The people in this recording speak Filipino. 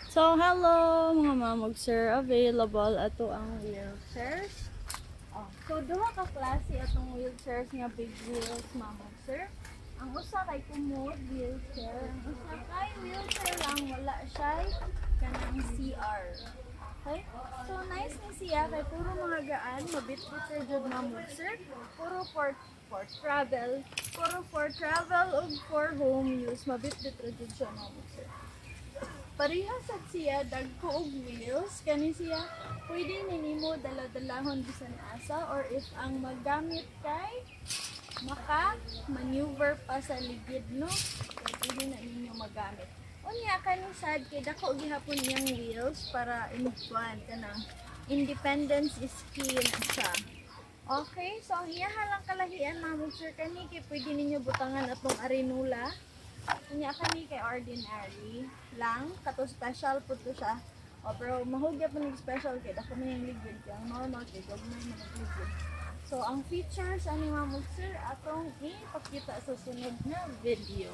So, hello mga mamog sir, available ato ang wheelchairs. So, duha ka klase atong wheelchairs nga big wheels mamog sir. Ang usa kay commode wheelchair, ang usa kay wheelchair lang wala siya kanang CR. Okay? So, nice ni siya kay puro mga gaan, mabit-bitter jud mamog sir. Puro for travel, o for home use, mabit-bitter jud siya mamog sir. Parehas at siya dagko og wheels kani siya pwede ninimo dala-dalahon bisan asa, or if ang maggamit kay maka maneuver pa sa ligid no, pwede na ninyo magamit. Unya kani sad kay dako gihapon iyang wheels para inuban kanang independence is key na siya. Okay, so ang iyaha lang kalahian mamog sir kani kay pwede ninyo butangan atong arenula. Kanya kami kay ordinary lang, kato special po to siya. O, pero mahugya po special kay dako man yung liquid kay ang normal kay gagmay man ang liquid. So, ang features ani mamog sir atong ipakita sa sunod na video.